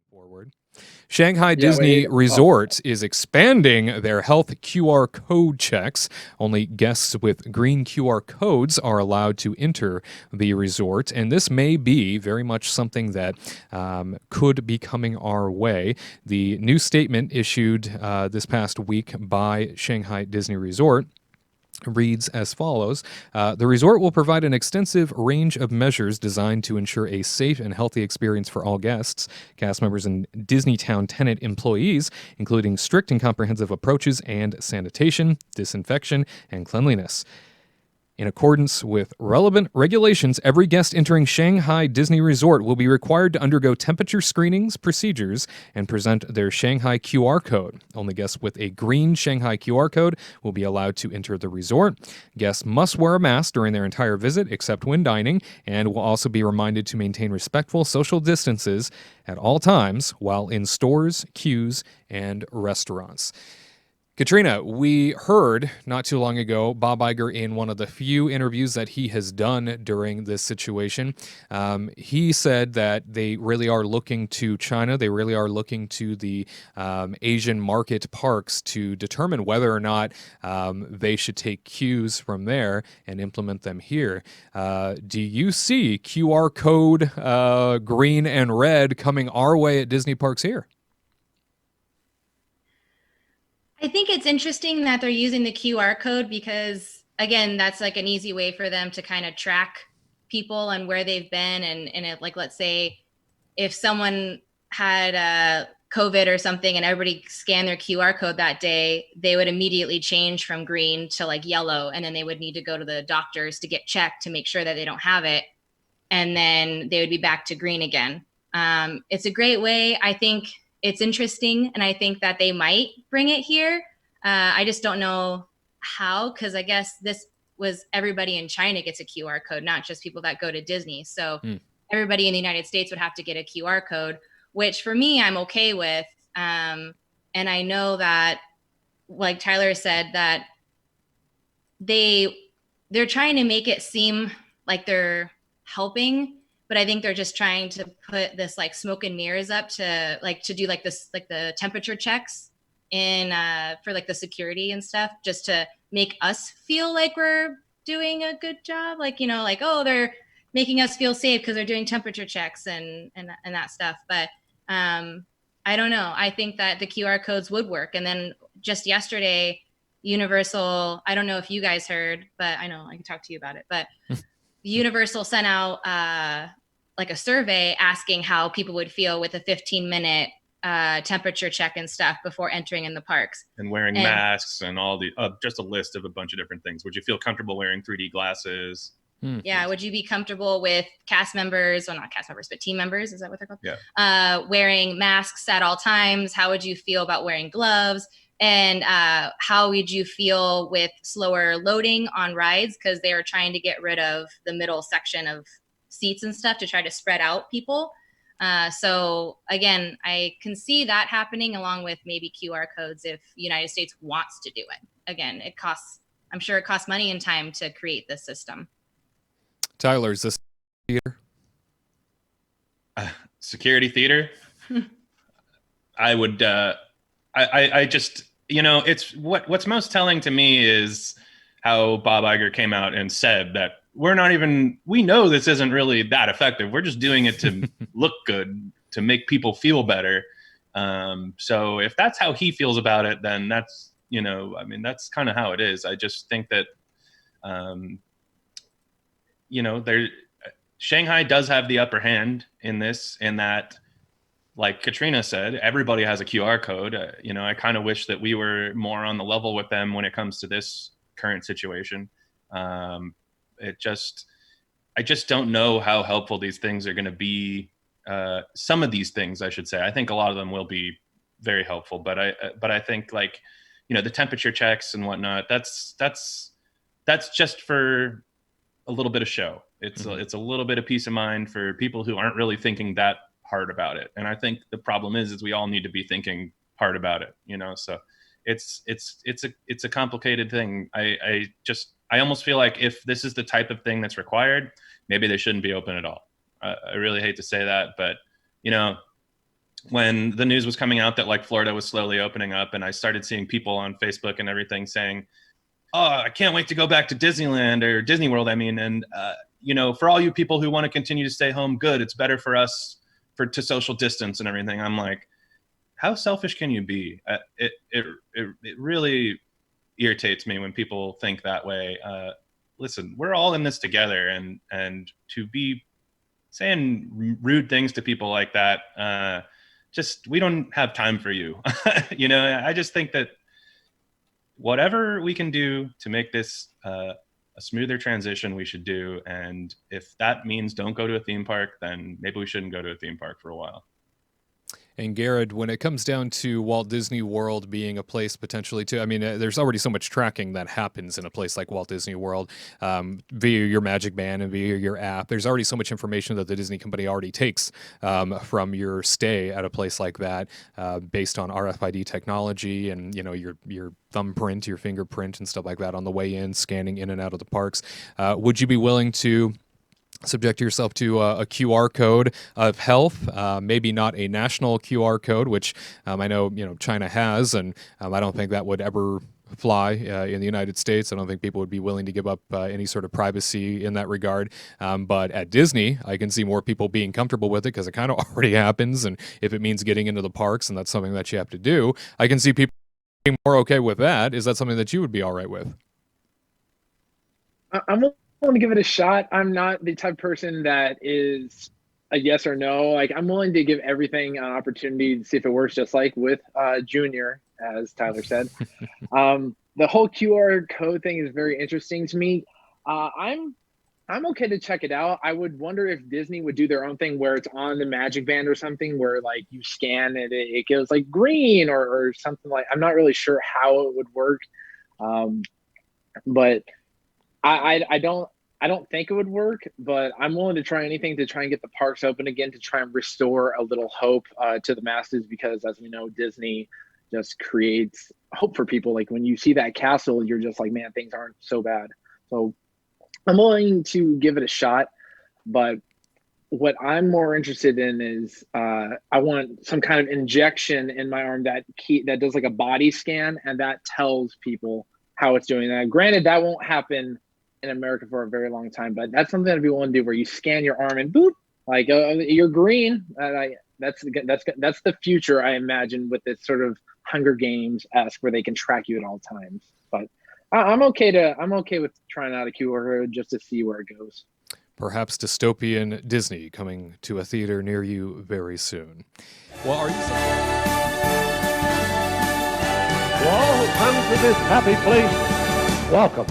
Forward. Shanghai Yeah, wait. Disney Oh, Resort is expanding their health QR code checks. Only guests with green QR codes are allowed to enter the resort, and this may be very much something that could be coming our way. The new statement issued this past week by Shanghai Disney Resort reads as follows. The resort will provide an extensive range of measures designed to ensure a safe and healthy experience for all guests, cast members, and Disneytown tenant employees, including strict and comprehensive approaches and sanitation, disinfection, and cleanliness. In accordance with relevant regulations, every guest entering Shanghai Disney Resort will be required to undergo temperature screenings procedures and present their Shanghai QR code. Only guests with a green Shanghai QR code will be allowed to enter the resort. Guests must wear a mask during their entire visit, except when dining, and will also be reminded to maintain respectful social distances at all times while in stores, queues, and restaurants. Katrina, we heard not too long ago Bob Iger in one of the few interviews that he has done during this situation. He said that they really are looking to China. They really are looking to the Asian market parks to determine whether or not they should take cues from there and implement them here. Do you see QR code green and red coming our way at Disney parks here? I think it's interesting that they're using the QR code because, again, that's like an easy way for them to kind of track people and where they've been. And it, like, let's say if someone had COVID or something and everybody scanned their QR code that day, they would immediately change from green to like yellow. And then they would need to go to the doctors to get checked to make sure that they don't have it. And then they would be back to green again. It's a great way. I think it's interesting, and I think that they might bring it here. I just don't know how, because I guess this was everybody in China gets a QR code, not just people that go to Disney. So everybody in the United States would have to get a QR code, which for me, I'm okay with. And I know that, like Tyler said, that they're trying to make it seem like they're helping, but I think they're just trying to put this like smoke and mirrors up to do like this, like the temperature checks in for like the security and stuff, just to make us feel like we're doing a good job. Like, you know, like, oh, they're making us feel safe because they're doing temperature checks and that stuff. But I don't know. I think that the QR codes would work. And then just yesterday, Universal, I don't know if you guys heard, but I know I can talk to you about it, but Universal sent out like a survey asking how people would feel with a 15-minute temperature check and stuff before entering in the parks. And wearing masks and all the, just a list of a bunch of different things. Would you feel comfortable wearing 3D glasses? Yeah. Would you be comfortable with cast members, well, not cast members, but team members? Is that what they're called? Yeah. Wearing masks at all times? How would you feel about wearing gloves? And how would you feel with slower loading on rides? Because they are trying to get rid of the middle section of seats and stuff to try to spread out people. So again, I can see that happening along with maybe QR codes if the United States wants to do it. Again, I'm sure it costs money and time to create this system. Tyler, is this theater? Security theater? I would, I just, you know, it's what's most telling to me is how Bob Iger came out and said that we know this isn't really that effective. We're just doing it to look good, to make people feel better. So if that's how he feels about it, then that's, you know, I mean, that's kind of how it is. I just think that, you know, Shanghai does have the upper hand in this, in that, like Katrina said, everybody has a QR code. You know, I kind of wish that we were more on the level with them when it comes to this current situation. I just don't know how helpful these things are going to be. Some of these things, I should say, I think a lot of them will be very helpful, but I think, like, you know, the temperature checks and whatnot, that's just for a little bit of show. It's a little bit of peace of mind for people who aren't really thinking that hard about it. And I think the problem is we all need to be thinking hard about it, you know? So it's a complicated thing. I almost feel like if this is the type of thing that's required, maybe they shouldn't be open at all. I really hate to say that, but, you know, when the news was coming out that like Florida was slowly opening up, and I started seeing people on Facebook and everything saying, "Oh, I can't wait to go back to Disneyland or Disney World." I mean, and for all you people who want to continue to stay home, good. It's better for us to social distance and everything. I'm like, how selfish can you be? It really irritates me when people think that way. Listen, we're all in this together, and to be saying rude things to people like that, just we don't have time for you. I just think that whatever we can do to make this a smoother transition, we should do. And if that means don't go to a theme park, then maybe we shouldn't go to a theme park for a while. And Garrett, when it comes down to Walt Disney World being a place potentially to, I mean, there's already so much tracking that happens in a place like Walt Disney World via your Magic Band and via your app. There's already so much information that the Disney company already takes from your stay at a place like that based on RFID technology and, your thumbprint, your fingerprint and stuff like that on the way in, scanning in and out of the parks. Would you be willing to subject yourself to a QR code of health, maybe not a national QR code, which I know China has, and I don't think that would ever fly in the United States. I don't think people would be willing to give up any sort of privacy in that regard. But at Disney, I can see more people being comfortable with it because it kind of already happens. And if it means getting into the parks and that's something that you have to do, I can see people being more okay with that. Is that something that you would be all right with? I'm willing to give it a shot. I'm not the type of person that is a yes or no. Like, I'm willing to give everything an opportunity to see if it works, just like with Junior, as Tyler said. The whole QR code thing is very interesting to me. I'm okay to check it out. I would wonder if Disney would do their own thing where it's on the Magic Band or something where like you scan it, it goes like green or something like. I'm not really sure how it would work, but I don't think it would work, but I'm willing to try anything to try and get the parks open again, to try and restore a little hope to the masses, because as we know, Disney just creates hope for people. Like when you see that castle, you're just like, man, things aren't so bad. So I'm willing to give it a shot, but what I'm more interested in is I want some kind of injection in my arm that does like a body scan, and that tells people how it's doing. Now, granted, that won't happen in America for a very long time, but that's something that people want to do, where you scan your arm and boop, like you're green. That's the future, I imagine, with this sort of Hunger Games-esque, where they can track you at all times. But I'm okay with trying out a QR code just to see where it goes. Perhaps dystopian Disney coming to a theater near you very soon. Well, are you? To all who come to this happy place, welcome.